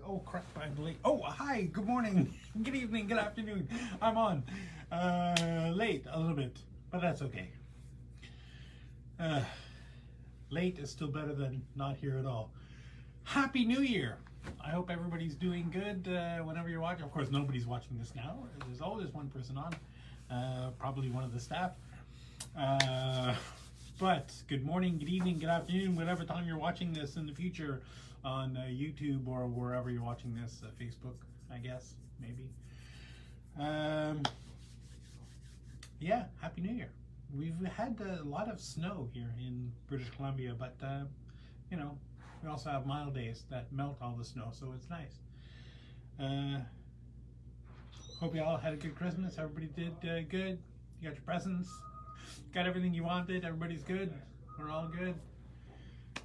Oh crap, I'm late. Oh, hi, good morning, good evening, good afternoon. I'm on. Late a little bit, but that's okay. Late is still better than not here at all. Happy New Year. I hope everybody's doing good whenever you're watching. Of course, nobody's watching this now. There's always one person on, probably one of the staff. But good morning, good evening, good afternoon, whatever time you're watching this in the future on YouTube or wherever you're watching this, Facebook, I guess, maybe. Yeah, Happy New Year. We've had a lot of snow here in British Columbia, but you know, we also have mild days that melt all the snow, so it's nice. Hope you all had a good Christmas. Everybody did good. You got your presents, got everything you wanted. Everybody's good. We're all good.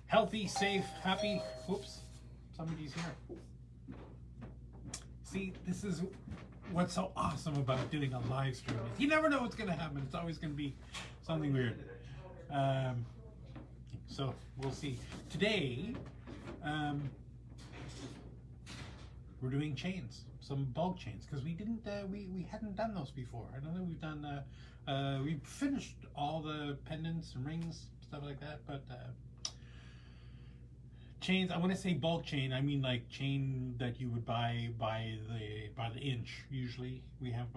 Healthy, safe, happy. Whoops, somebody's here. See, this is what's so awesome about doing a live stream. You never know what's going to happen. It's always going to be something weird. So we'll see. Today, we're doing chains, some bulk chains, because we didn't, we hadn't done those before. I don't think we've done. We finished all the pendants and rings, stuff like that, but chains. I want to say bulk chain. I mean like chain that you would buy by the inch. Usually we have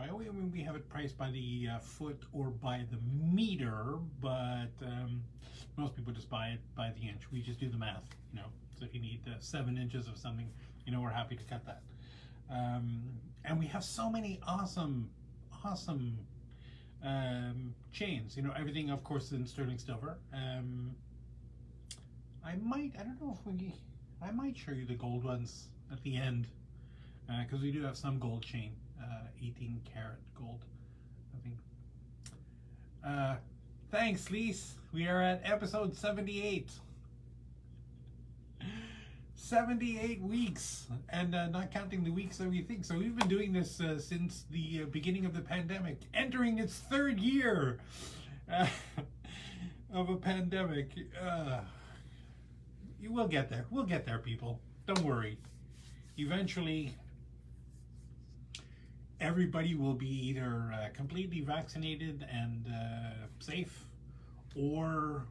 we have it priced by the foot or by the meter, but most people just buy it by the inch. We just do the math, you know. So if you need 7 inches of something, you know, we're happy to cut that. And we have so many awesome chains. You know, everything, of course, in sterling silver. I don't know if I might show you the gold ones at the end, because we do have some gold chain, 18 karat gold, I think. Thanks, Lise. We are at episode 78. 78 weeks, and not counting the weeks that we think. So we've been doing this since the beginning of the pandemic, entering its 3rd year of a pandemic. We'll get there. We'll get there, people. Don't worry. Eventually, everybody will be either completely vaccinated and safe, or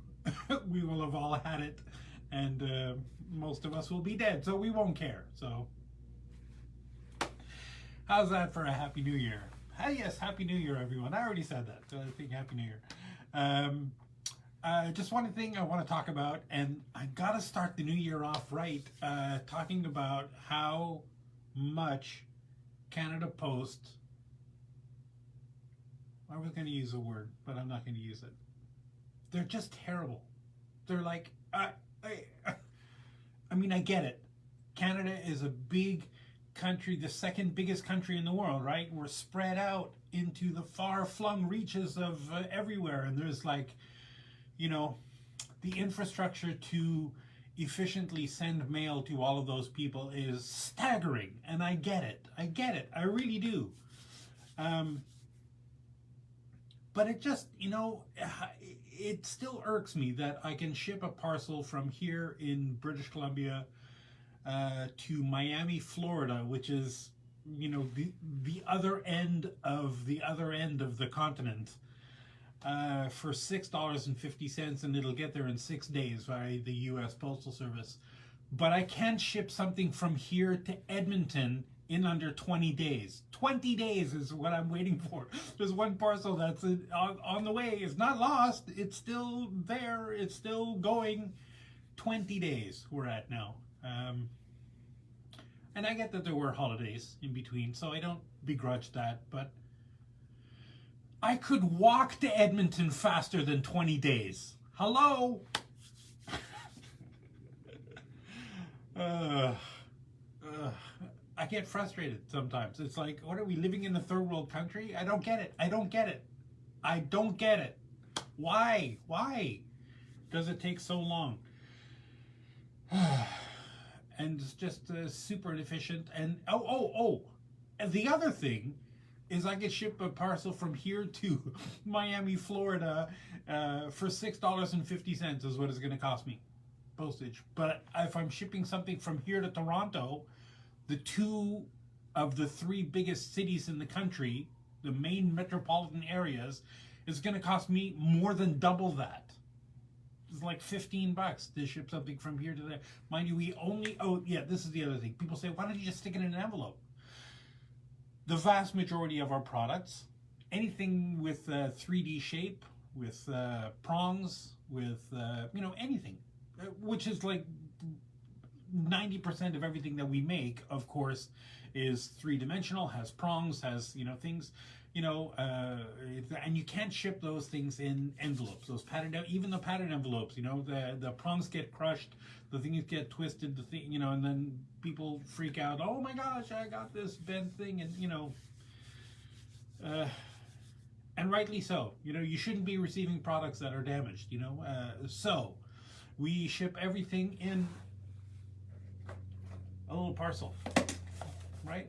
we will have all had it, and most of us will be dead, so we won't care. So, how's that for a Happy New Year? Yes, Happy New Year, everyone. I already said that, so I think Happy New Year. Just one thing I want to talk about, and I gotta start the new year off right, talking about how much Canada Post, I was going to use a word, but I'm not going to use it. They're just terrible. They're like, I mean, I get it. Canada is a big country, the 2nd biggest country in the world, right? We're spread out into the far-flung reaches of everywhere, and there's like, you know, the infrastructure to efficiently send mail to all of those people is staggering, and I get it. I really do. But it just, you know, it still irks me that I can ship a parcel from here in British Columbia to Miami, Florida, which is, you know, the other end of the continent, for $6.50, and it'll get there in 6 days by the U.S. Postal Service. But I can't ship something from here to Edmonton in under 20 days. 20 days is what I'm waiting for. There's one parcel that's on the way. It's not lost. It's still there. It's still going. 20 days we're at now. And I get that there were holidays in between, so I don't begrudge that, but I could walk to Edmonton faster than 20 days. Hello? I get frustrated sometimes. It's like, what are we, living in a 3rd world country? I don't get it. Why does it take so long? And it's just super inefficient. And and the other thing is I could ship a parcel from here to Miami, Florida, for $6.50 is what it's going to cost me, postage. But if I'm shipping something from here to Toronto, the two of the three biggest cities in the country, the main metropolitan areas, is going to cost me more than double that. It's like $15 to ship something from here to there. Mind you, we only, oh yeah, this is the other thing. People say, why don't you just stick it in an envelope? The vast majority of our products, anything with 3D shape, with prongs, with, anything, which is like 90% of everything that we make, of course, is three-dimensional, has prongs, has, things, and you can't ship those things in envelopes. Those padded, even the padded envelopes, the prongs get crushed, the things get twisted, the thing, and then people freak out. Oh my gosh, I got this bent thing, and rightly so. You shouldn't be receiving products that are damaged. So we ship everything in a little parcel, right?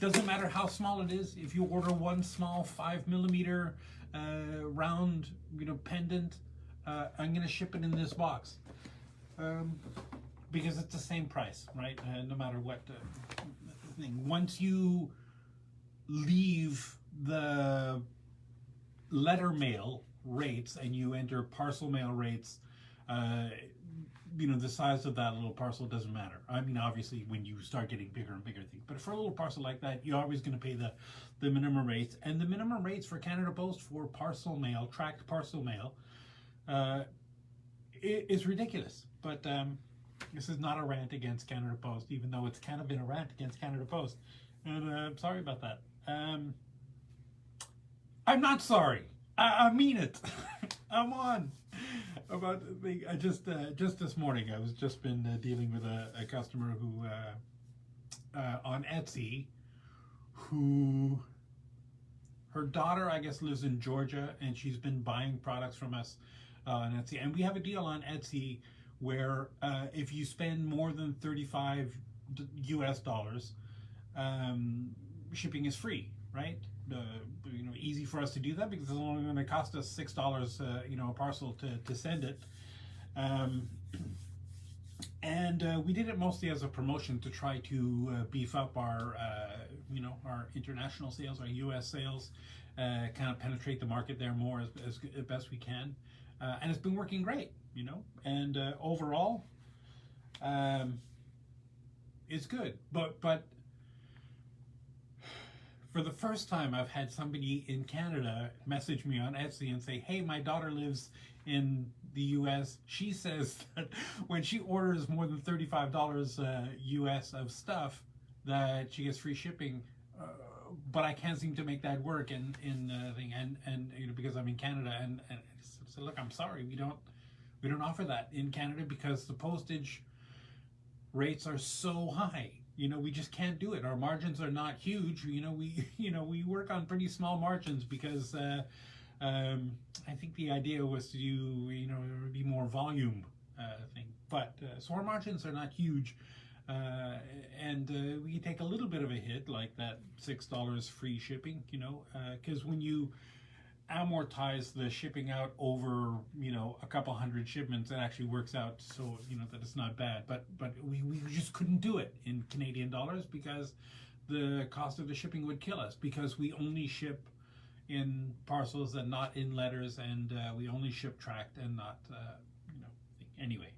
Doesn't matter how small it is. If you order one small 5mm round, pendant, I'm gonna ship it in this box because it's the same price, right? No matter what thing. Once you leave the letter mail rates and you enter parcel mail rates, the size of that little parcel doesn't matter. I mean, obviously, when you start getting bigger and bigger things, but for a little parcel like that, you're always going to pay the minimum rates. And the minimum rates for Canada Post for parcel mail, tracked parcel mail, is ridiculous. But this is not a rant against Canada Post, even though it's kind of been a rant against Canada Post. And I'm sorry about that. I'm not sorry. I mean it. I'm on. About the, I just this morning I was just been dealing with a customer who on Etsy, who her daughter I guess lives in Georgia, and she's been buying products from us on Etsy, and we have a deal on Etsy where if you spend more than $35 US, shipping is free, right? Easy for us to do that because it's only going to cost us $6, a parcel to send it. And we did it mostly as a promotion to try to beef up our, our international sales, our U.S. sales, kind of penetrate the market there more as best we can. And it's been working great, and overall, it's good. But for the first time, I've had somebody in Canada message me on Etsy and say, hey, my daughter lives in the US. She says that when she orders more than $35 US of stuff, that she gets free shipping. But I can't seem to make that work in thing, and because I'm in Canada, and so look, I'm sorry, we don't offer that in Canada because the postage rates are so high. We just can't do it. Our margins are not huge. We work on pretty small margins because I think the idea was to do, be more volume thing. But so our margins are not huge, and we take a little bit of a hit, like that $6 free shipping. Because when you amortize the shipping out over a couple hundred shipments, it actually works out so that it's not bad, but we just couldn't do it in Canadian dollars because the cost of the shipping would kill us, because we only ship in parcels and not in letters, and we only ship tracked and not anyway.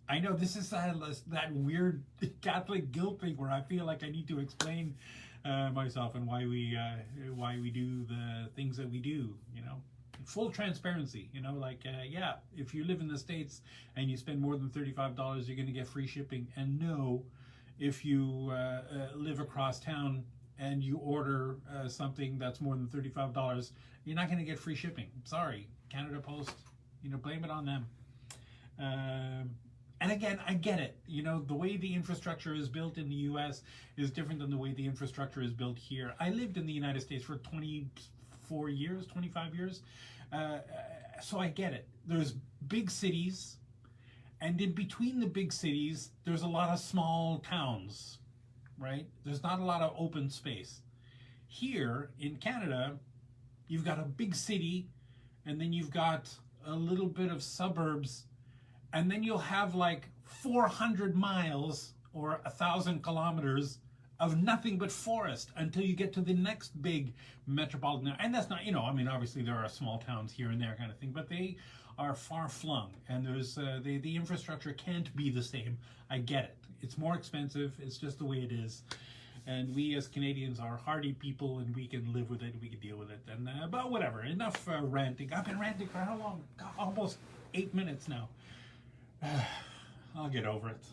I know this is that weird Catholic guilt thing where I feel like I need to explain myself and why we do the things that we do, full transparency, yeah, if you live in the States and you spend more than $35, you're going to get free shipping. And no, if you live across town and you order something that's more than $35, you're not going to get free shipping. Sorry, Canada Post, blame it on them. And again, I get it. The way the infrastructure is built in the U.S. is different than the way the infrastructure is built here. I lived in the United States for 24 years, 25 years. So I get it. There's big cities, and in between the big cities, there's a lot of small towns, right? There's not a lot of open space. Here in Canada, you've got a big city, and then you've got a little bit of suburbs, and then you'll have like 400 miles or 1,000 kilometers of nothing but forest until you get to the next big metropolitan. And that's not, I mean, obviously there are small towns here and there kind of thing, but they are far flung, and there's the infrastructure can't be the same. I get it. It's more expensive. It's just the way it is. And we as Canadians are hardy people, and we can live with it. We can deal with it. And but whatever. Enough ranting. I've been ranting for how long? God, almost 8 minutes now. I'll get over it.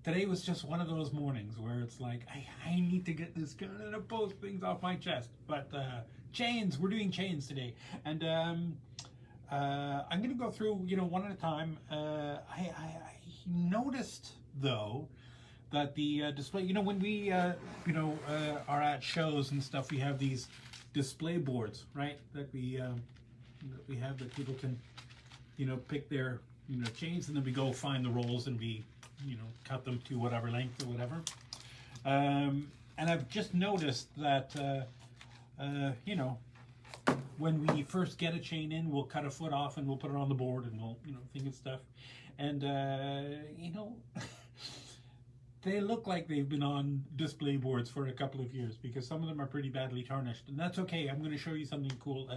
Today was just one of those mornings where it's like, I need to get this done and post things off my chest. But chains, we're doing chains today. And I'm going to go through, one at a time. I noticed, though, that the display, when we, are at shows and stuff, we have these display boards, right? That we have that people can, pick their, chains, and then we go find the rolls and we, cut them to whatever length or whatever. And I've just noticed that, when we first get a chain in, we'll cut a foot off and we'll put it on the board and we'll, think and stuff. And, they look like they've been on display boards for a couple of years because some of them are pretty badly tarnished. And that's okay. I'm going to show you something cool.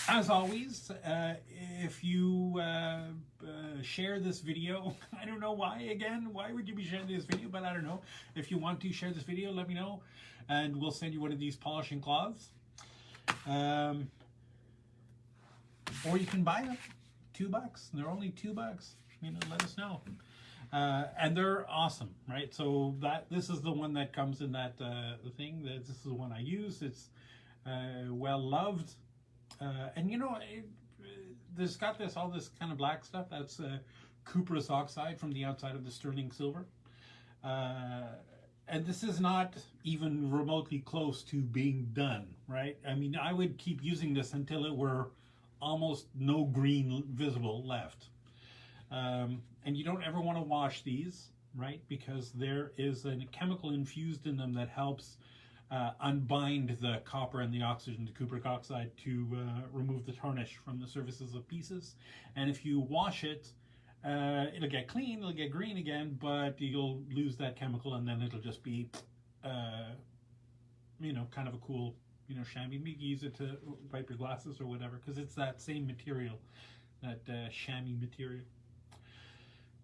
As always, if you share this video, I don't know why, again, why would you be sharing this video? But I don't know. If you want to share this video, let me know. And we'll send you one of these polishing cloths. Or you can buy them. $2. They're only $2. Let us know. And they're awesome, right? So this is the one that comes in that thing. This is the one I use. It's well loved, and there's got all this kind of black stuff. That's cuprous oxide from the outside of the sterling silver, and this is not even remotely close to being done, right? I mean, I would keep using this until it were almost no green visible left. And you don't ever want to wash these, right? Because there is a chemical infused in them that helps unbind the copper and the oxygen, the cupric oxide, to remove the tarnish from the surfaces of pieces. And if you wash it, it'll get clean, it'll get green again, but you'll lose that chemical, and then it'll just be, kind of a cool, chamois. You can use it to wipe your glasses or whatever, because it's that same material, that chamois material.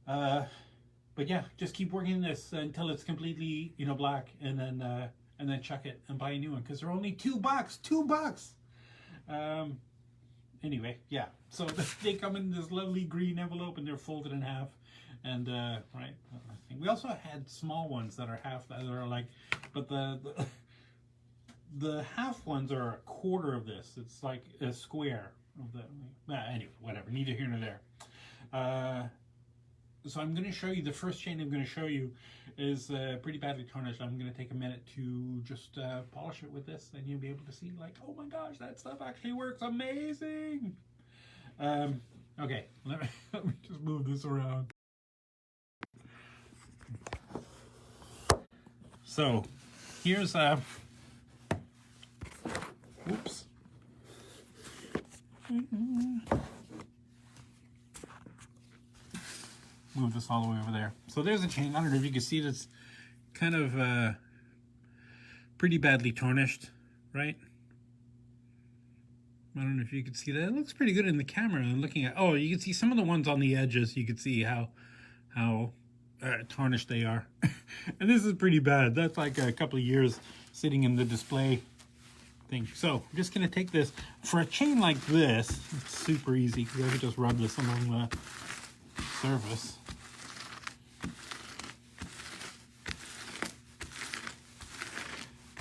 But yeah, just keep working this until it's completely, black, and then chuck it and buy a new one, because they're only $2. $2. Anyway, yeah. So they come in this lovely green envelope, and they're folded in half. And right, we also had small ones that are half, that are like, but the half ones are a quarter of this. It's like a square of the. Anyway, whatever. Neither here nor there. So I'm going to show you, the first chain I'm going to show you is pretty badly tarnished. I'm going to take a minute to just polish it with this, and you'll be able to see, like, oh my gosh, that stuff actually works amazing. Okay, let me just move this around. So here's oops. Move this all the way over there. So there's a chain. I don't know if you can see it. It's kind of pretty badly tarnished, right? I don't know if you can see that. It looks pretty good in the camera. I'm looking at. Oh, you can see some of the ones on the edges. You can see how tarnished they are. And this is pretty bad. That's like a couple of years sitting in the display thing. So I'm just gonna take this for a chain like this. It's super easy because I can just rub this along the surface.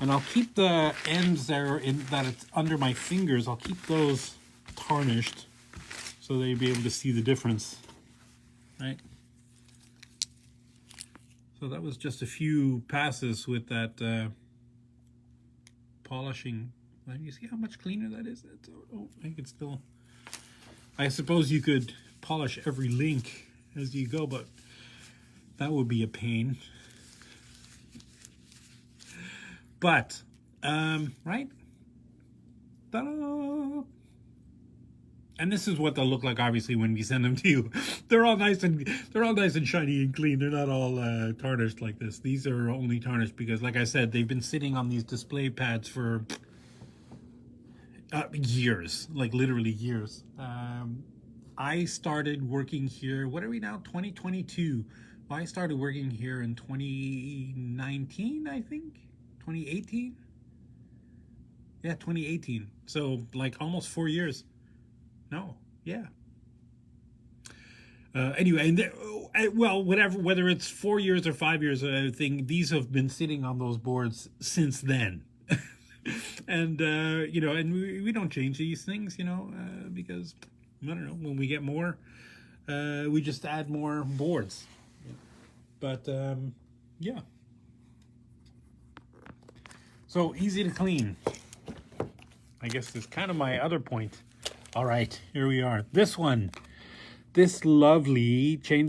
And I'll keep the ends there that it's under my fingers. I'll keep those tarnished so that you'll be able to see the difference, right? So that was just a few passes with that polishing. You see how much cleaner that is? Oh, I can still. I suppose you could polish every link as you go, but that would be a pain. But, right? Ta-da! And this is what they'll look like, obviously, when we send them to you. they're all nice and shiny and clean. They're not all tarnished like this. These are only tarnished because, like I said, they've been sitting on these display pads for years, like literally years. I started working here. What are we now? 2022. I started working here in 2019, I think. 2018. Yeah, 2018. So like almost 4 years. No, yeah. Anyway, and well, whether it's 4 years or 5 years, thing, these have been sitting on those boards since then. And, you know, and we don't change these things, you know, because, I don't know, when we get more, we just add more boards. But, yeah. So easy to clean. I guess that's kind of my other point. All right, here we are. This one, this lovely chain.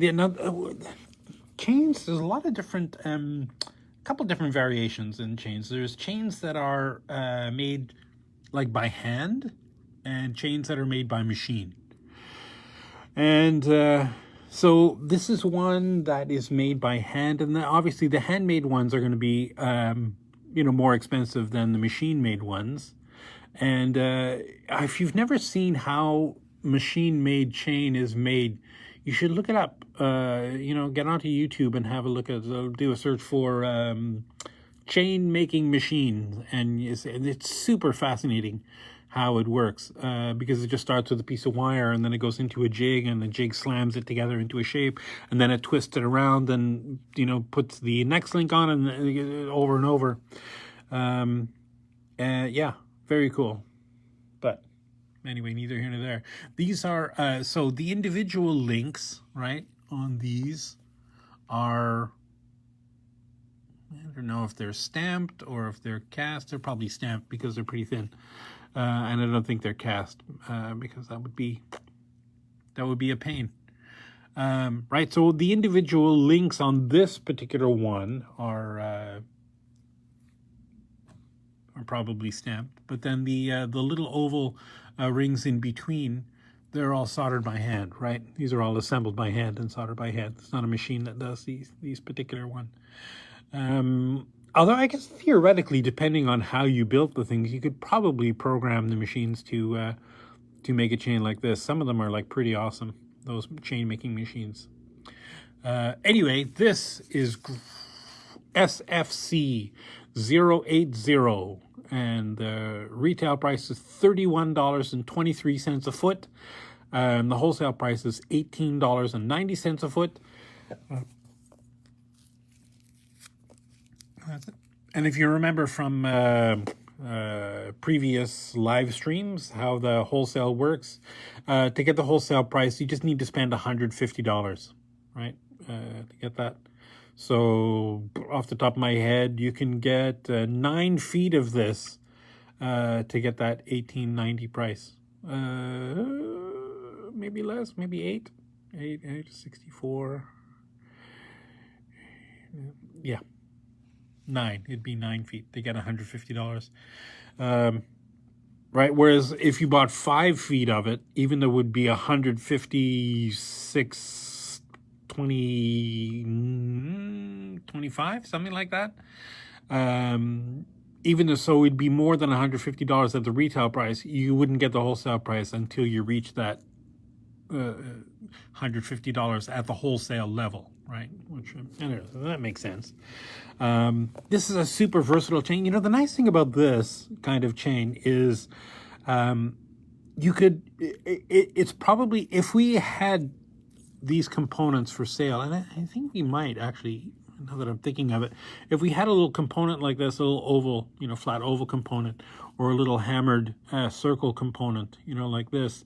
Chains, there's a lot of different, couple different variations in chains. There's chains that are made like by hand and chains that are made by machine. And so this is one that is made by hand, and obviously the handmade ones are going to be, you know, more expensive than the machine-made ones. And if you've never seen how machine-made chain is made, you should look it up. You know, get onto YouTube and have a look at, do a search for chain making machine, and it's super fascinating how it works, because it just starts with a piece of wire, and then it goes into a jig, and the jig slams it together into a shape, and then it twists it around, and, you know, puts the next link on, and over and over. Yeah, very cool. But anyway, neither here nor there. These are, so the individual links, right, on these are, I don't know if they're stamped or if they're cast. They're probably stamped because they're pretty thin. And I don't think they're cast, because that would be a pain. Right, so the individual links on this particular one are probably stamped, but then the little oval rings in between, they're all soldered by hand, right? These are all assembled by hand and soldered by hand. It's not a machine that does these particular one. Although I guess theoretically, depending on how you built the things, you could probably program the machines to make a chain like this. Some of them are like pretty awesome, those chain making machines. Anyway, this is SFC 080, and the retail price is $31.23 a foot. The wholesale price is $18.90 a foot. That's it. And if you remember from previous live streams how the wholesale works, to get the wholesale price, you just need to spend $150, right, to get that. So off the top of my head, you can get 9 feet of this to get that $18.90 price. Maybe less, maybe 8 to 64. Yeah. 9. It'd be 9 feet. They get $150. Right. Whereas if you bought 5 feet of it, even though it would be 156.25, something like that. Even though, so it'd be more than $150 at the retail price, you wouldn't get the wholesale price until you reach that $150 at the wholesale level, right? Which, anyway, that makes sense. This is a super versatile chain. You know, the nice thing about this kind of chain is you could, it's probably, if we had these components for sale, and I think we might actually, now that I'm thinking of it, if we had a little component like this, a little oval, you know, flat oval component, or a little hammered circle component, you know, like this,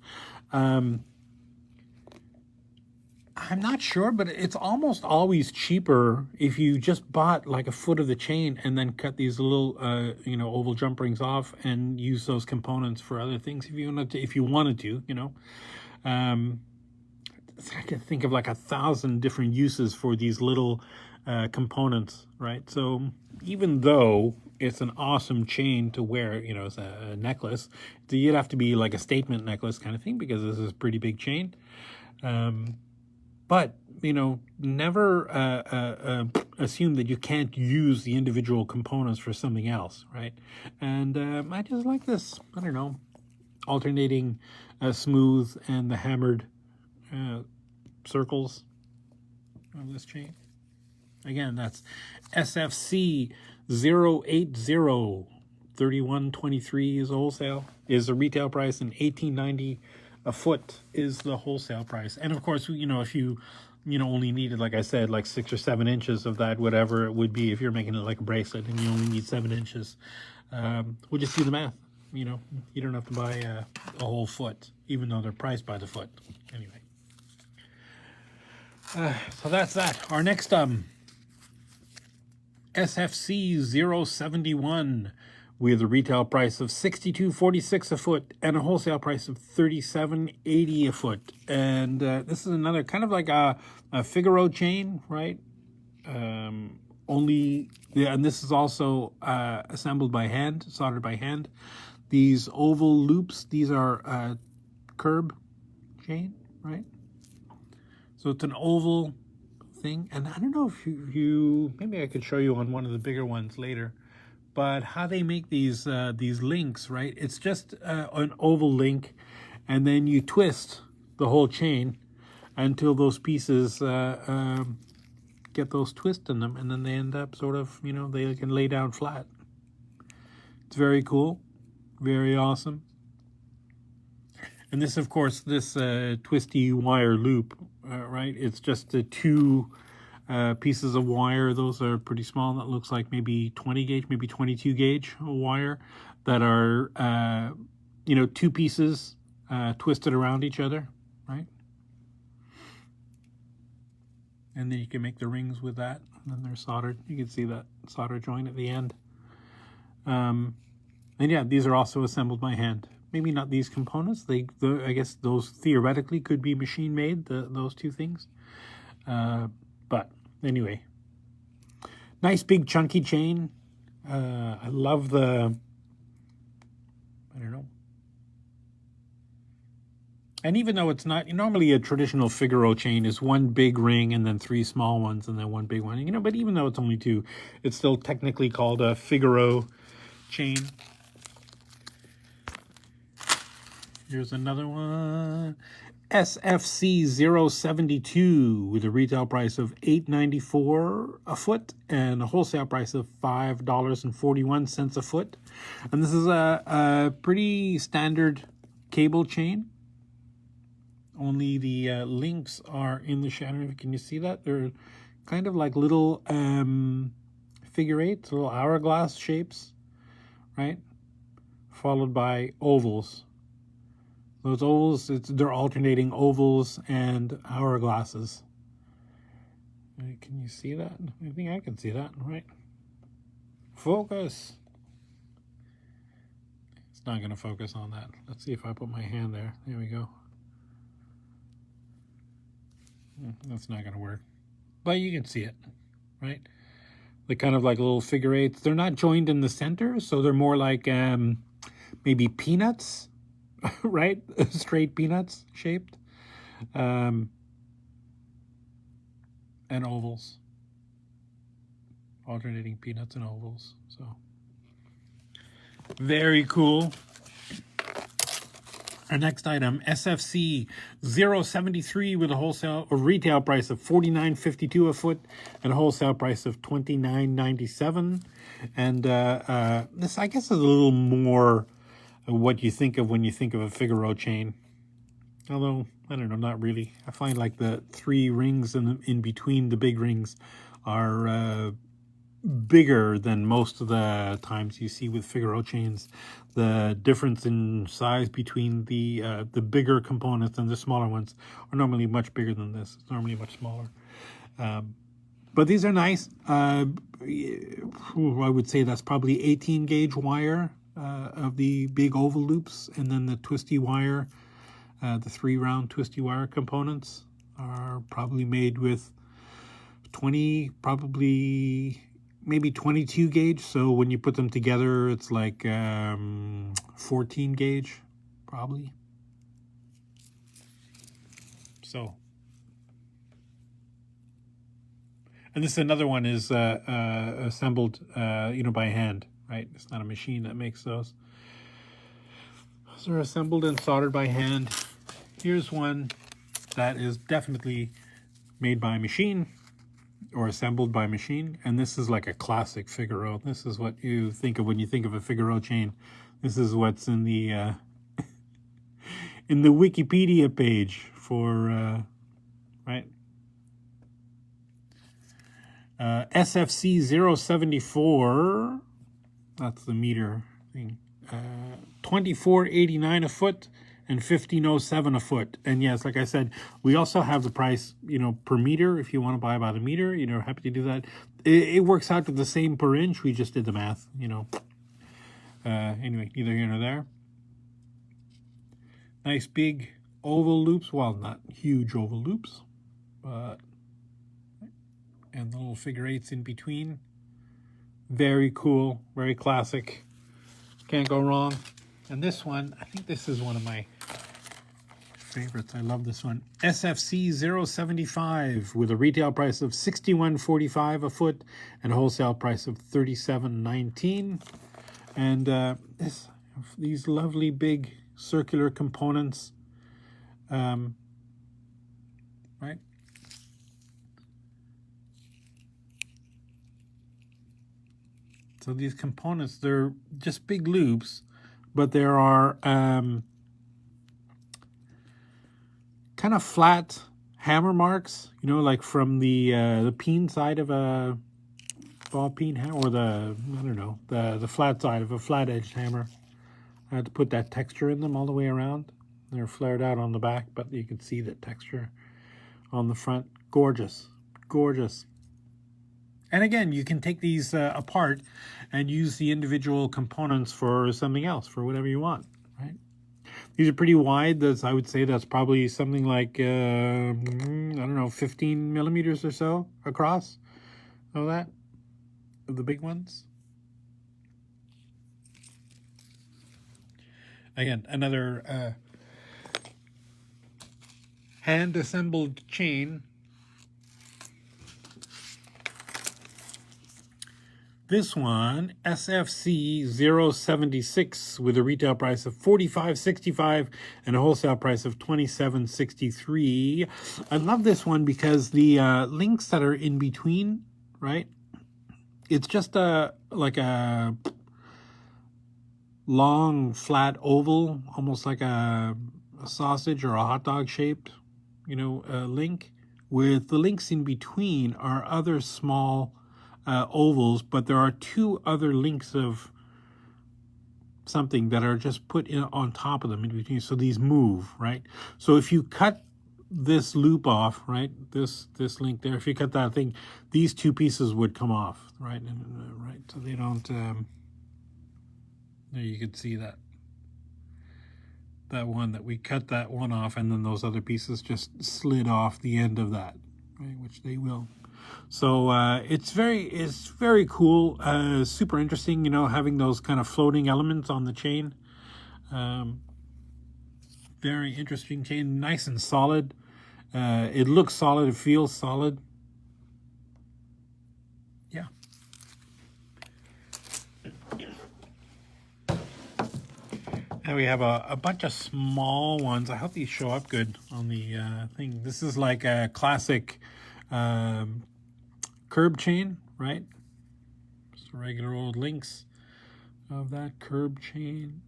I'm not sure, but it's almost always cheaper if you just bought like a foot of the chain and then cut these little, you know, oval jump rings off and use those components for other things if you wanted to, you know. I can think of like 1,000 different uses for these little components, right? So even though it's an awesome chain to wear, you know, as a necklace, you'd have to be like a statement necklace kind of thing because this is a pretty big chain. But, you know, never assume that you can't use the individual components for something else, right? And I just like this, I don't know, alternating smooth and the hammered circles of this chain. Again, that's SFC 080 3123 is wholesale, is the retail price, and $18.90 a foot is the wholesale price. And of course, you know, if you only needed, like I said, like 6 or 7 inches of that, whatever it would be, if you're making it like a bracelet and you only need 7 inches, we'll just do the math. You know, you don't have to buy a whole foot, even though they're priced by the foot. Anyway, so that's that. Our next SFC 071 with a retail price of $62.46 a foot and a wholesale price of $37.80 a foot. And this is another kind of like a Figaro chain, right? And this is also assembled by hand, soldered by hand. These oval loops, these are curb chain, right? So it's an oval thing, and I don't know if you maybe I could show you on one of the bigger ones later, but how they make these links, right? It's just an oval link, and then you twist the whole chain until those pieces get those twists in them, and then they end up sort of, you know, they can lay down flat. It's very cool, very awesome. And this, of course, this twisty wire loop, right? It's just the 2 pieces of wire. Those are pretty small. That looks like maybe 20 gauge, maybe 22 gauge wire that are, you know, 2 pieces twisted around each other, right? And then you can make the rings with that. And then they're soldered. You can see that solder joint at the end. And yeah, these are also assembled by hand. Maybe not these components. I guess those theoretically could be machine made, those 2 things. But anyway, nice big chunky chain. I love the, I don't know. And even though it's not, normally a traditional Figaro chain is 1 big ring and then 3 small ones and then 1 big one. You know, but even though it's only 2, it's still technically called a Figaro chain. Here's another one. SFC 072 with a retail price of $8.94 a foot and a wholesale price of $5.41 a foot. And this is a pretty standard cable chain. Only the links are in the shadow. Can you see that? They're kind of like little figure eights, little hourglass shapes, right? Followed by ovals. Those ovals, they're alternating ovals and hourglasses. Can you see that? I think I can see that, right? Focus. It's not going to focus on that. Let's see if I put my hand there. There we go. That's not going to work. But you can see it, right? They're kind of like little figure eights. They're not joined in the center, so they're more like maybe peanuts. Right? Straight peanuts shaped. And ovals. Alternating peanuts and ovals. So very cool. Our next item, SFC 073 with a wholesale or retail price of $49.52 a foot and a wholesale price of $29.97. And this, I guess, is a little more what you think of when you think of a Figaro chain. Although, I don't know, not really. I find like the 3 rings in between the big rings are bigger than most of the times you see with Figaro chains. The difference in size between the bigger components and the smaller ones are normally much bigger than this. It's normally much smaller. But these are nice. I would say that's probably 18 gauge wire of the big oval loops, and then the twisty wire, the 3 round twisty wire components are probably made with 20, probably maybe 22 gauge. So when you put them together, it's like 14 gauge, probably. So And this is another one is assembled, by hand, right? It's not a machine that makes those. Those are assembled and soldered by hand. Here's one that is definitely made by machine or assembled by machine. And this is like a classic Figaro. This is what you think of when you think of a Figaro chain. This is what's in the in the Wikipedia page for right. SFC 074, that's the meter thing, 24.89 a foot and 15.07 a foot. And yes, like I said, we also have the price, per meter. If you want to buy by the meter, happy to do that. It works out to the same per inch. We just did the math, Anyway, neither here nor there. Nice big oval loops. Well, not huge oval loops, but and the little figure eights in between. Very cool, very classic. Can't go wrong. And this one, I think this is one of my favorites. I love this one. SFC 075 with a retail price of $61.45 a foot and a wholesale price of $37.19. And these lovely big circular components, right? So these components, they're just big loops, but there are kind of flat hammer marks, like from the peen side of a ball peen hammer, or the flat side of a flat-edged hammer. I had to put that texture in them all the way around. They're flared out on the back, but you can see the texture on the front. Gorgeous, gorgeous. And again, you can take these apart and use the individual components for something else, for whatever you want, right? These are pretty wide. I would say that's probably something like, 15 millimeters or so across. Know that? Of the big ones. Again, another hand-assembled chain. This one, SFC 076, with a retail price of $45.65 and a wholesale price of $27.63. I love this one because the links that are in between, right? It's just like a long, flat oval, almost like a sausage or a hot dog shaped, link. With the links in between are other small ovals, but there are two other links of something that are just put in on top of them in between. So these move, right? So if you cut this loop off, right, this link there, if you cut that thing, these two pieces would come off, right? Right, so they don't. There you can see that one that we cut that one off, and then those other pieces just slid off the end of that, right? Which they will. So it's very cool, super interesting, having those kind of floating elements on the chain. Very interesting chain, nice and solid. It looks solid, it feels solid. Yeah. And we have a bunch of small ones. I hope these show up good on the thing. This is like a classic curb chain, right? Just regular old links of that curb chain.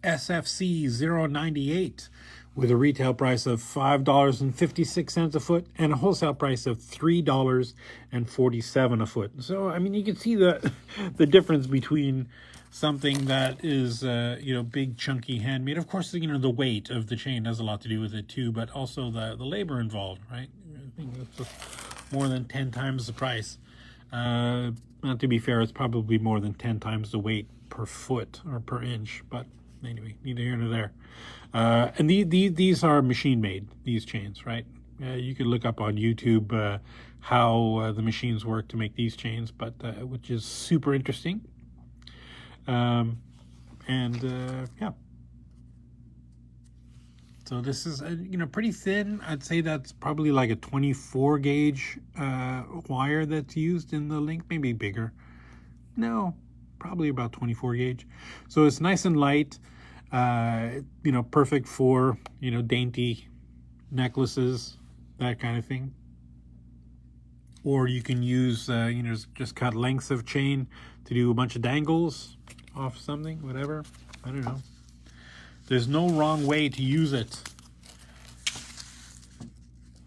SFC 098 with a retail price of $5.56 a foot and a wholesale price of $3.47 a foot. So, I mean, you can see the difference between something that is, big, chunky, handmade. Of course, the weight of the chain has a lot to do with it too, but also the labor involved, right? I think that's more than 10 times the price. Not to be fair, it's probably more than 10 times the weight per foot or per inch, but anyway, neither here nor there. And these are machine made, these chains, right? You could look up on YouTube how the machines work to make these chains, but which is super interesting. Yeah. So this is, you know, pretty thin. I'd say that's probably like a 24 gauge wire that's used in the link, maybe bigger. No, probably about 24 gauge. So it's nice and light, you know, perfect for, you know, dainty necklaces, that kind of thing. Or you can use, you know, just cut lengths of chain to do a bunch of dangles off something, whatever. I don't know. There's no wrong way to use it.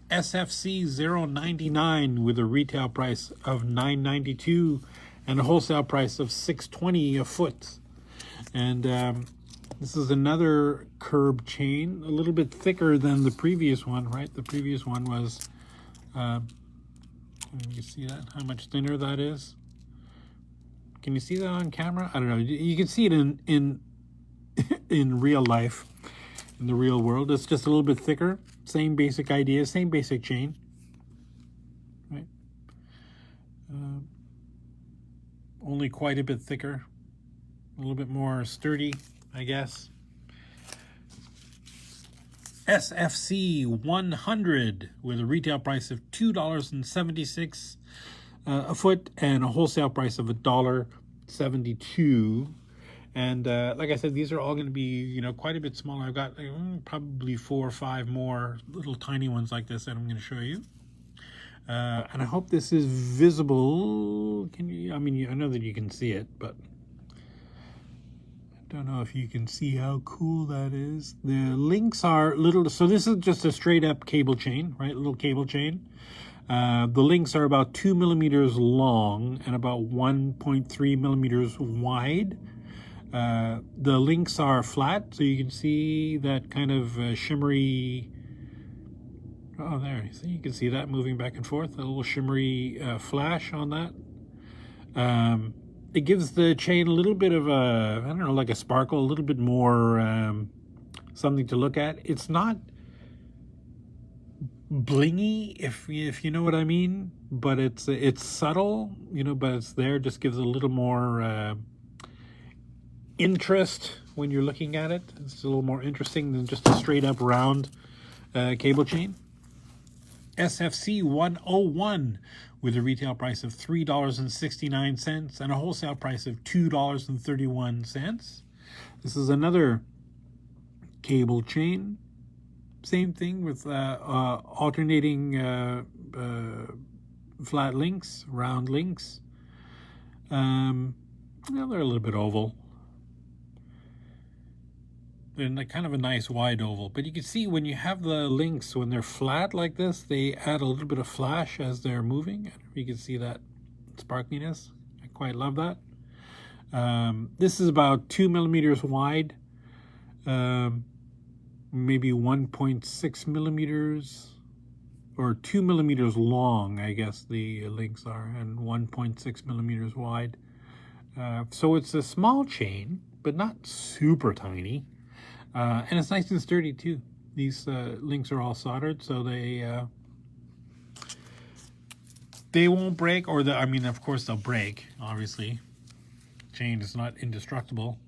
SFC 099 with a retail price of $9.92 and a wholesale price of $6.20 a foot. And this is another curb chain, a little bit thicker than the previous one, right? The previous one was, you see that? How much thinner that is? Can you see that on camera? I don't know. You can see it in real life, in the real world. It's just a little bit thicker. Same basic idea, same basic chain, right? Only quite a bit thicker, a little bit more sturdy, I guess. SFC 100 with a retail price of $2.76 a foot and a wholesale price of $1.72. And like I said, these are all going to be, you know, quite a bit smaller. I've got probably 4 or 5 more little tiny ones like this that I'm going to show you. And I hope this is visible. Can you? I mean, I know that you can see it, but I don't know if you can see how cool that is. The links are little. So this is just a straight up cable chain, right? A little cable chain. The links are about 2 millimeters long and about 1.3 millimeters wide. The links are flat, so you can see that kind of shimmery. Oh, there. So you can see that moving back and forth. A little shimmery flash on that. It gives the chain a little bit of a, I don't know, like a sparkle, a little bit more something to look at. It's not blingy, if you know what I mean, but it's subtle, you know, but it's there. Just gives a little more interest when you're looking at it. It's a little more interesting than just a straight up round cable chain. SFC 101 with a retail price of $3.69 and a wholesale price of $2.31. This is another cable chain. Same thing with alternating flat links, round links. Well, they're a little bit oval. They're kind of a nice wide oval, but you can see when you have the links, when they're flat like this, they add a little bit of flash as they're moving. I don't know if you can see that sparkliness. I quite love that. This is about 2 millimeters wide, maybe 1.6 millimeters, or 2 millimeters long, I guess the links are, and 1.6 millimeters wide. So it's a small chain, but not super tiny. And it's nice and sturdy too. These links are all soldered, so they won't break, or I mean, of course they'll break. Obviously, chain is not indestructible,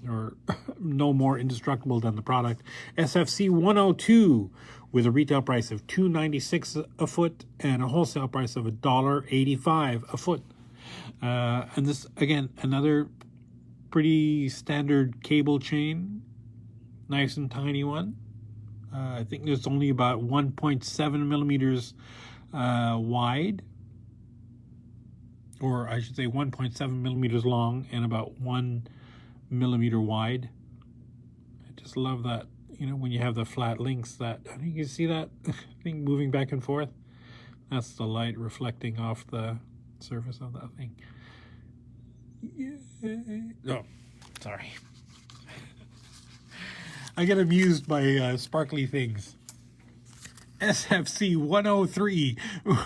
or no more indestructible than the product. SFC 102 with a retail price of $2.96 a foot and a wholesale price of $1.85 a foot. And this again, another pretty standard cable chain. Nice and tiny one. I think there's only about 1.7 millimeters wide, or I should say 1.7 millimeters long and about 1 millimeter wide. I just love that, you know, when you have the flat links, that, I think you can see that thing moving back and forth. That's the light reflecting off the surface of that thing. Oh, sorry. I get amused by sparkly things. SFC 103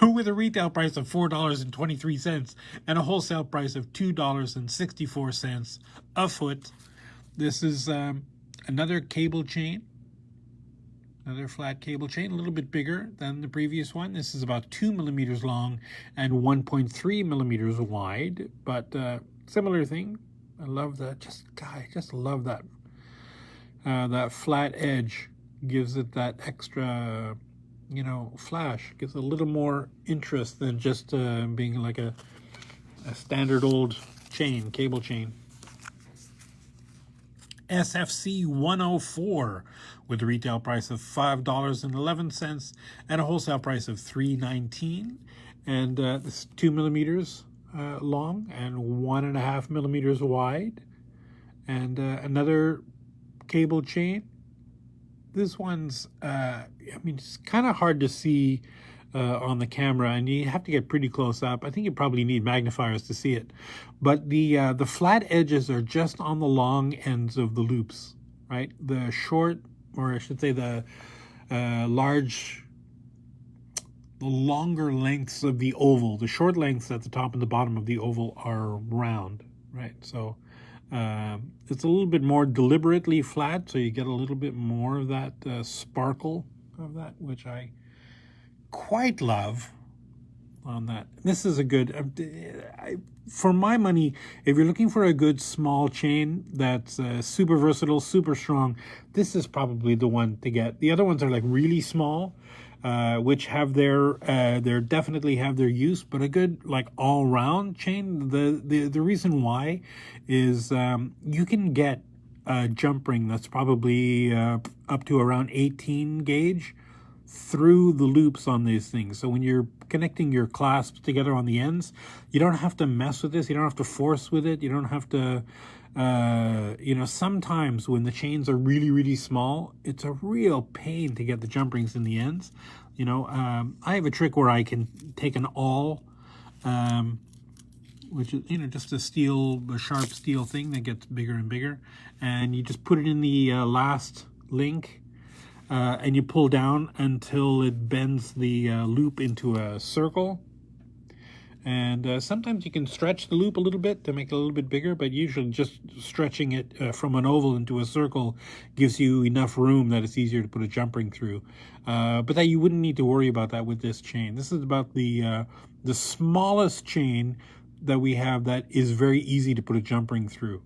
with a retail price of $4.23 and a wholesale price of $2.64 a foot. This is another cable chain, another flat cable chain, a little bit bigger than the previous one. This is about 2 millimeters long and 1.3 millimeters wide, but similar thing. I love that. I just love that. That flat edge gives it that extra, you know, flash. Gives a little more interest than just being like a standard old chain, cable chain. SFC 104 with a retail price of $5.11 and a wholesale price of $3.19. And this is 2 millimeters long and 1.5 millimeters wide. And another cable chain. This one's, I mean, it's kind of hard to see on the camera, and you have to get pretty close up. I think you probably need magnifiers to see it. But the flat edges are just on the long ends of the loops, right? The short, or I should say the longer lengths of the oval. The short lengths at the top and the bottom of the oval are round, right? So it's a little bit more deliberately flat, so you get a little bit more of that sparkle of that, which I quite love on that. This is a good, for my money, if you're looking for a good small chain that's super versatile, super strong, this is probably the one to get. The other ones are like really small, which have their definitely have their use, but a good like all-round chain, the reason why is you can get a jump ring that's probably up to around 18 gauge through the loops on these things. So when you're connecting your clasps together on the ends, you don't have to mess with this. You don't have to force with it. You don't have to, you know, sometimes when the chains are really, really small, it's a real pain to get the jump rings in the ends. You know, I have a trick where I can take an awl, which is, you know, just a sharp steel thing that gets bigger and bigger. And you just put it in the last link, and you pull down until it bends the loop into a circle. And sometimes you can stretch the loop a little bit to make it a little bit bigger, but usually just stretching it from an oval into a circle gives you enough room that it's easier to put a jump ring through. But that you wouldn't need to worry about that with this chain. This is about the smallest chain that we have that is very easy to put a jump ring through.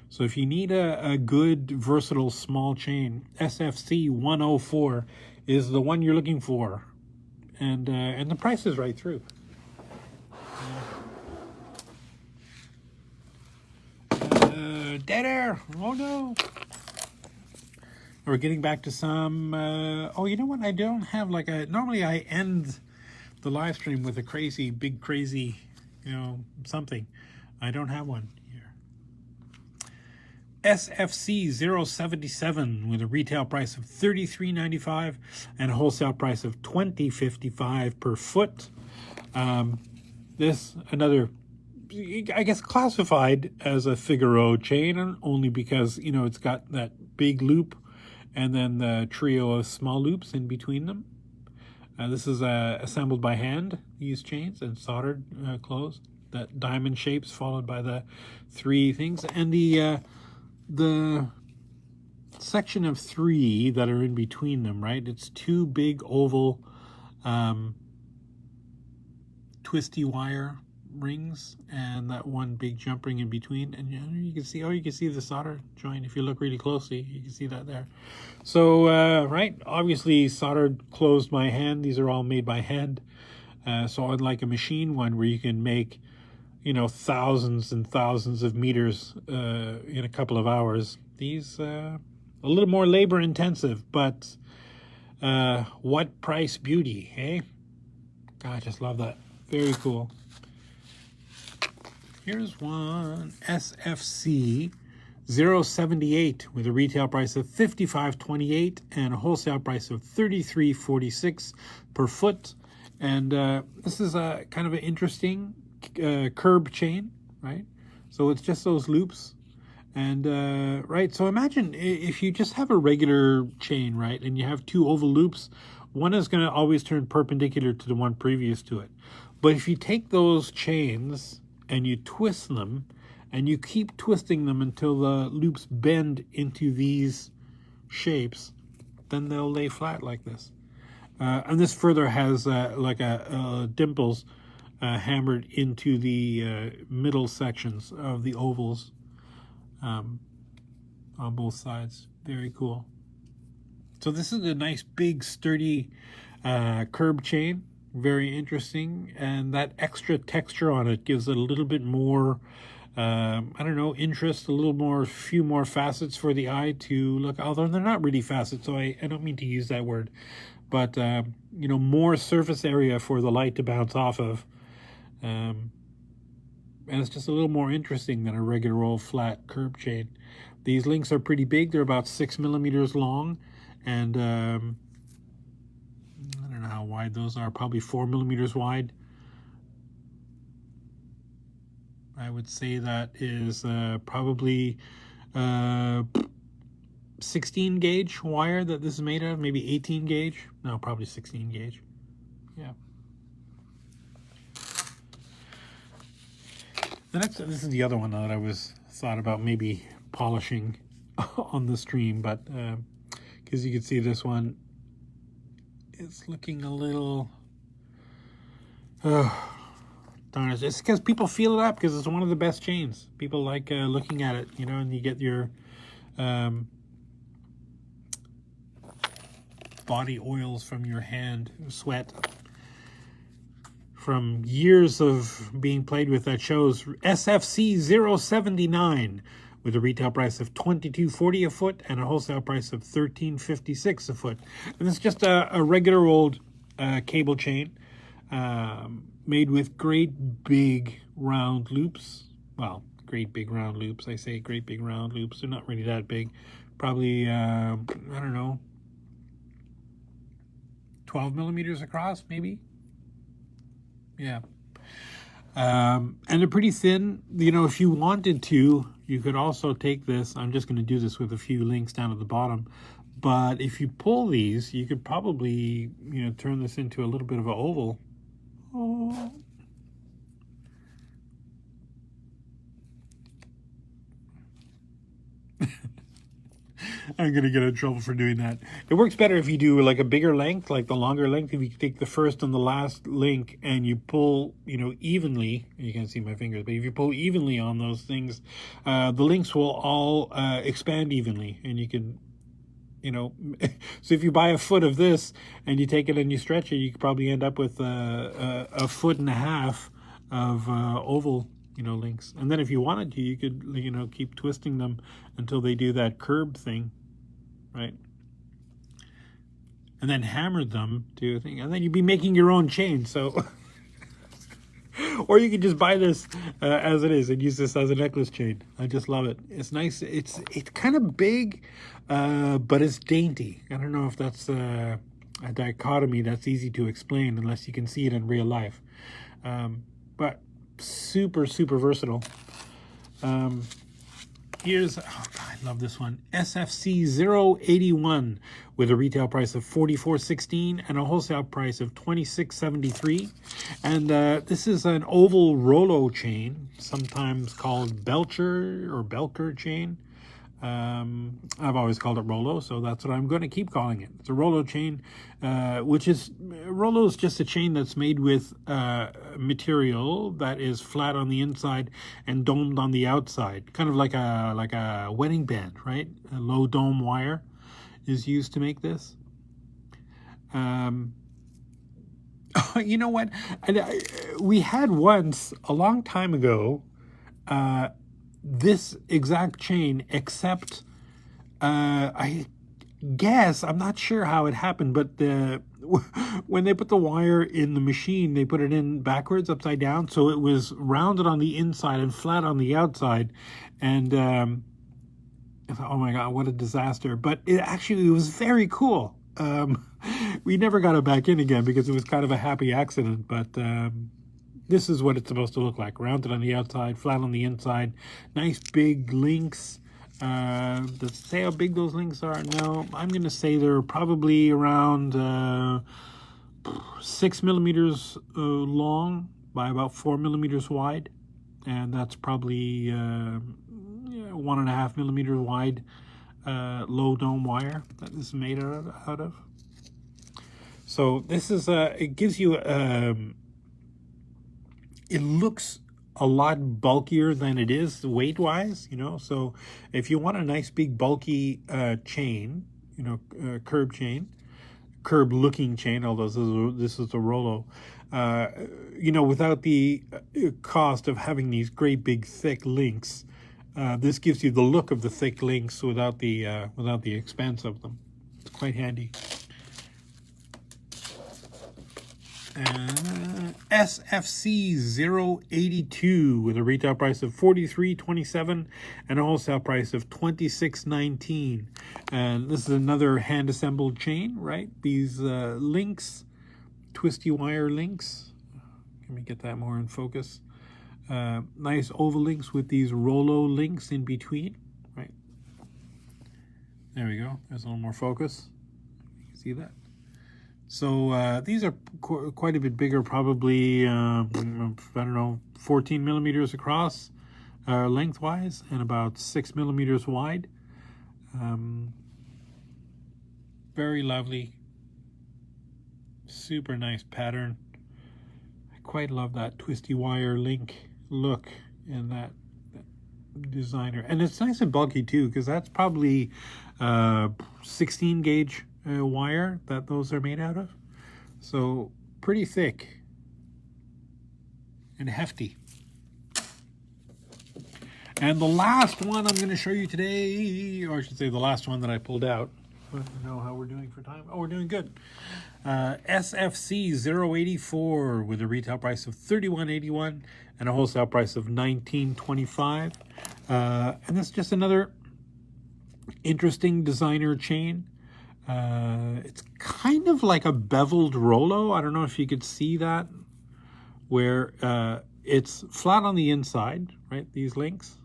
So if you need a good, versatile, small chain, SFC 104 is the one you're looking for. And the price is right through. Dead air! Oh no! We're getting back to some... oh, you know what? I don't have like a... Normally I end the live stream with a crazy, big crazy, you know, something. I don't have one. SFC 077 with a retail price of $33.95 and a wholesale price of $20.55 per foot. This, another, I guess, classified as a Figaro chain, only because, you know, it's got that big loop and then the trio of small loops in between them. This is assembled by hand, these chains, and soldered closed. That diamond shapes followed by the three things. And the section of three that are in between them, right? It's two big oval twisty wire rings and that one big jump ring in between. And you can see, you can see the solder joint. If you look really closely, you can see that there. So, right, obviously soldered closed by hand. These are all made by hand. So unlike a machine one where you can make, you know, thousands and thousands of meters in a couple of hours. These a little more labor intensive, but what price beauty, eh? God, I just love that. Very cool. Here's one, SFC 078 with a retail price of $55.28 and a wholesale price of $33.46 per foot. And this is a kind of an interesting curb chain, right? So it's just those loops. And right, so imagine if you just have a regular chain, right, and you have two oval loops, one is going to always turn perpendicular to the one previous to it. But if you take those chains and you twist them and you keep twisting them until the loops bend into these shapes, then they'll lay flat like this. And this further has like a dimples hammered into the middle sections of the ovals on both sides. Very cool. So this is a nice big sturdy curb chain, very interesting, and that extra texture on it gives it a little bit more I don't know, interest, a little more, few more facets for the eye to look, although they're not really facets, so I don't mean to use that word, but you know, more surface area for the light to bounce off of, and it's just a little more interesting than a regular old flat curb chain. These links are pretty big. They're about 6 millimeters long, and I don't know how wide those are, probably 4 millimeters wide. I would say that is probably 16 gauge wire that this is made of, maybe 18 gauge. No, probably 16 gauge. Yeah. The next, this is the other one that I thought about maybe polishing on the stream, but because you can see this one, it's looking a little. Darn it. It's because people feel it up because it's one of the best chains. People like looking at it, you know, and you get your body oils from your hand, sweat from years of being played with. That shows SFC 079 with a retail price of $22.40 a foot and a wholesale price of $13.56 a foot. And it's just a regular old cable chain. Made with great big round loops. Well, great big round loops. I say great big round loops. They're not really that big. Probably, I don't know, 12 millimeters across, maybe? Yeah. And they're pretty thin. You know, if you wanted to, you could also take this. I'm just going to do this with a few links down at the bottom. But if you pull these, you could probably, you know, turn this into a little bit of an oval. Oh. I'm gonna get in trouble for doing that. It works better if you do like a bigger length, like the longer length. If you take the first and the last link and you pull, you know, evenly, you can't see my fingers, but if you pull evenly on those things, the links will all expand evenly, and you can, you know, so if you buy a foot of this and you take it and you stretch it, you could probably end up with a foot and a half of oval, you know, links. And then if you wanted to, you could, you know, keep twisting them until they do that curb thing, right? And then hammer them to a thing, and then you'd be making your own chain. So, or you could just buy this as it is and use this as a necklace chain. I just love it. It's nice. It's kind of big, but it's dainty. I don't know if that's a dichotomy that's easy to explain unless you can see it in real life. But super versatile. Here's, oh God, I love this one, SFC 081 with a retail price of $44.16 and a wholesale price of $26.73. And this is an oval Rollo chain, sometimes called Belcher or Belker chain. I've always called it Rollo, so that's what I'm going to keep calling it. It's a Rollo chain, which is, Rollo is just a chain that's made with material that is flat on the inside and domed on the outside, kind of like a wedding band, right? A low dome wire is used to make this. You know what? We had once, a long time ago, this exact chain, except I guess, I'm not sure how it happened, but when they put the wire in the machine, they put it in backwards, upside down, so it was rounded on the inside and flat on the outside. And I thought, oh my God, what a disaster. But it was very cool. We never got it back in again because it was kind of a happy accident, but this is what it's supposed to look like. Rounded on the outside, flat on the inside. Nice big links. Does it say how big those links are? No, I'm going to say they're probably around 6 millimeters long by about 4 millimeters wide. And that's probably 1.5 millimeters wide low dome wire that this is made out of. So this is, it gives you... it looks a lot bulkier than it is weight-wise, you know. So if you want a nice big bulky chain, curb chain, curb looking chain, although this is a Rollo, without the cost of having these great big thick links. This gives you the look of the thick links without the expense of them. It's quite handy. SFC 082 with a retail price of $43.27 and a wholesale price of $26.19. And this is another hand assembled chain, right? These links, twisty wire links. Let me get that more in focus. Nice oval links with these Rollo links in between, right? There we go. There's a little more focus. You can see that. So these are quite a bit bigger, probably, I don't know, 14 millimeters across lengthwise and about 6 millimeters wide. Very lovely, super nice pattern. I quite love that twisty wire link look in that designer. And it's nice and bulky too, because that's probably 16 gauge wire that those are made out of, so pretty thick and hefty. And the last one I'm going to show you today, or I should say the last one that I pulled out. I don't know how we're doing for time. Oh, we're doing good. SFC 084 with a retail price of $31.81 and a wholesale price of $19.25. And that's just another interesting designer chain. It's kind of like a beveled Rollo. I don't know if you could see that, where it's flat on the inside, right? These links.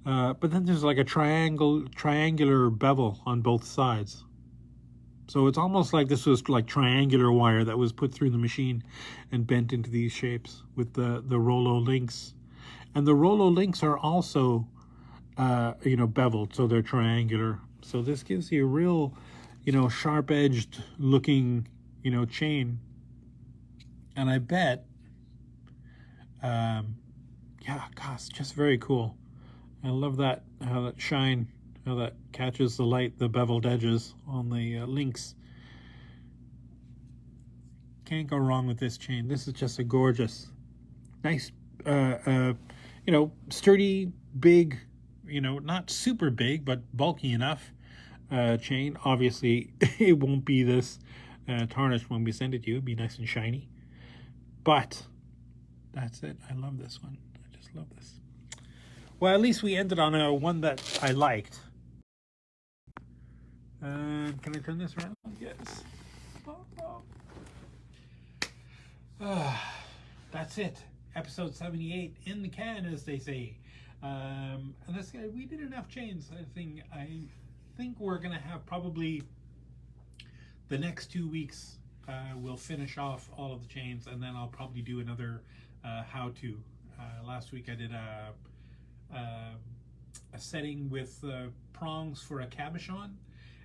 But then there's like a triangular bevel on both sides. So it's almost like this was like triangular wire that was put through the machine and bent into these shapes with the Rollo links. And the Rollo links are also, beveled, so they're triangular. So this gives you a real, sharp-edged looking, chain. And I bet, gosh, just very cool. I love that, how that shine, how that catches the light, the beveled edges on the links. Can't go wrong with this chain. This is just a gorgeous, nice, sturdy, big, not super big, but bulky enough chain. Obviously, it won't be this tarnished when we send it to you. It'll be nice and shiny. But that's it. I love this one. I just love this. Well, at least we ended on a one that I liked. Can I turn this around? Yes. That's it. Episode 78 in the can, as they say. And this, we did enough chains. I think we're gonna have probably the next 2 weeks. We'll finish off all of the chains, and then I'll probably do another how-to. Last week I did a setting with prongs for a cabochon,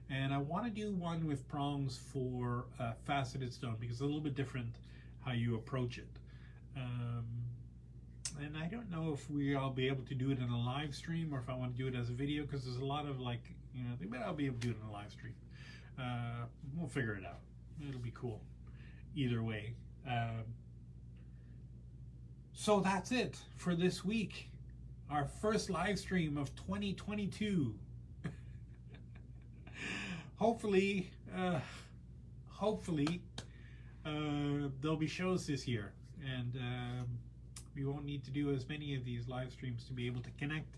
and I want to do one with prongs for faceted stone, because it's a little bit different how you approach it. And I don't know if I'll be able to do it in a live stream or if I want to do it as a video, because there's a lot of I'll be able to do it in a live stream. We'll figure it out. It'll be cool either way. So that's it for this week. Our first live stream of 2022. Hopefully there'll be shows this year, and we won't need to do as many of these live streams to be able to connect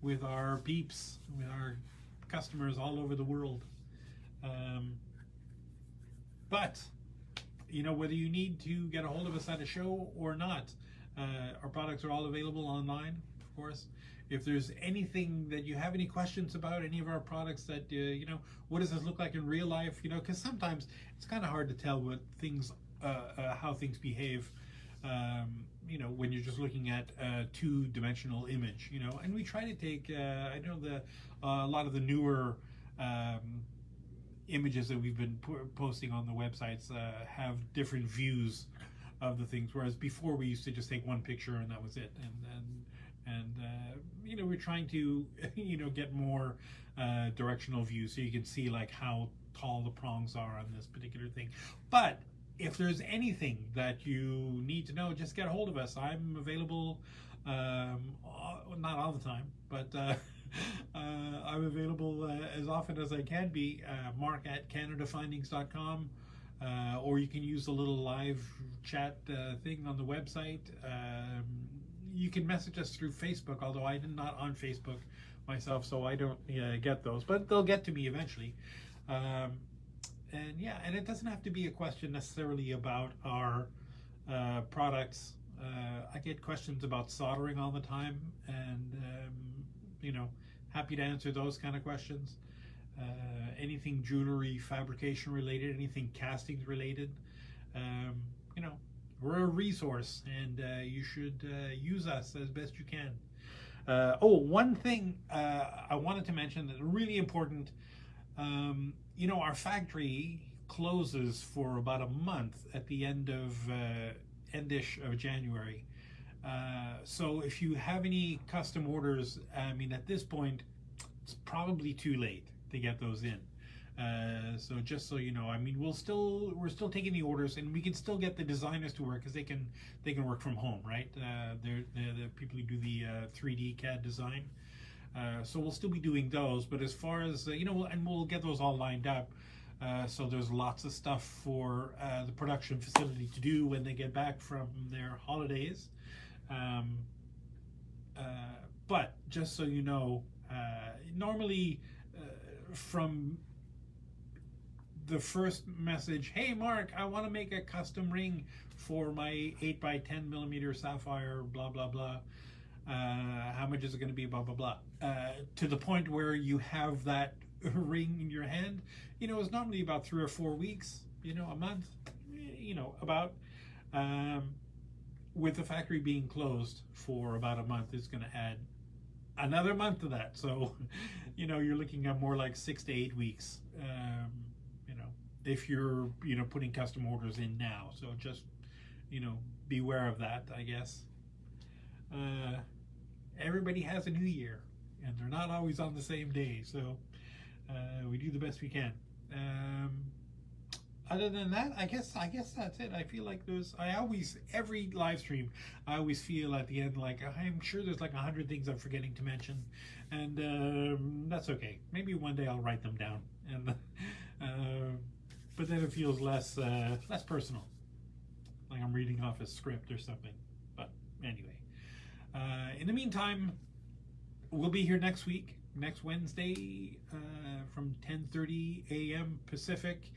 with our peeps, with our customers all over the world. But whether you need to get a hold of us at a show or not, our products are all available online, of course. If there's anything that you have any questions about any of our products, that what does this look like in real life, because sometimes it's kind of hard to tell what things how things behave when you're just looking at a two-dimensional image, and we try to take I know a lot of the newer images that we've been posting on the websites have different views of the things, whereas before we used to just take one picture and that was it, And you know, we're trying to you know, get more directional view so you can see like how tall the prongs are on this particular thing. But if there's anything that you need to know, just get a hold of us. I'm available, not all the time, but I'm available as often as I can be. Mark at CanadaFindings.com, or you can use the little live chat thing on the website. You can message us through Facebook, although I'm not on Facebook myself, so I don't get those, but they'll get to me eventually. And yeah, and it doesn't have to be a question necessarily about our products. I get questions about soldering all the time, and you know, happy to answer those kind of questions. Anything jewelry fabrication related, anything castings related. You know, we're a resource, and you should use us as best you can. Oh, one thing I wanted to mention that's really important. You know, our factory closes for about a month at the end of endish of January. So if you have any custom orders, I mean, at this point, it's probably too late to get those in. So just so you know, I mean, we're still taking the orders, and we can still get the designers to work because they can work from home, right? They're the people who do the 3D CAD design. So we'll still be doing those, but as far as you know, and we'll get those all lined up. So there's lots of stuff for the production facility to do when they get back from their holidays. But just so you know, normally from the first message, hey Mark, I want to make a custom ring for my 8x10mm sapphire, blah blah blah. How much is it going to be, blah blah blah, to the point where you have that ring in your hand, you know, it's normally about 3 or 4 weeks, you know, a month, you know, about. With the factory being closed for about a month, it's going to add another month to that, so you know, you're looking at more like 6 to 8 weeks, you know, if you're, you know, putting custom orders in now. So just, you know, beware of that, I guess. Everybody has a new year, and they're not always on the same day, so we do the best we can. Other than that, I guess that's it. I feel like every live stream, I always feel at the end like I'm sure there's like 100 things I'm forgetting to mention, and that's okay. Maybe one day I'll write them down, and but then it feels less personal, like I'm reading off a script or something. But anyway. In the meantime, we'll be here next week, next Wednesday, from 10:30 a.m. Pacific,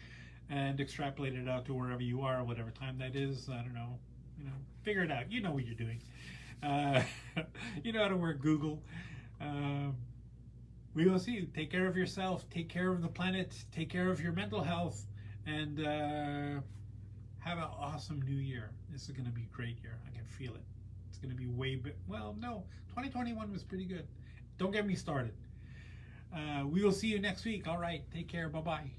and extrapolate it out to wherever you are, whatever time that is. I don't know. You know, figure it out. You know what you're doing. You know how to work Google. We will see you. Take care of yourself. Take care of the planet. Take care of your mental health, and have an awesome new year. This is going to be a great year. I can feel it. It's going to be way better. Well, no, 2021 was pretty good. Don't get me started. We will see you next week. All right, take care. Bye-bye.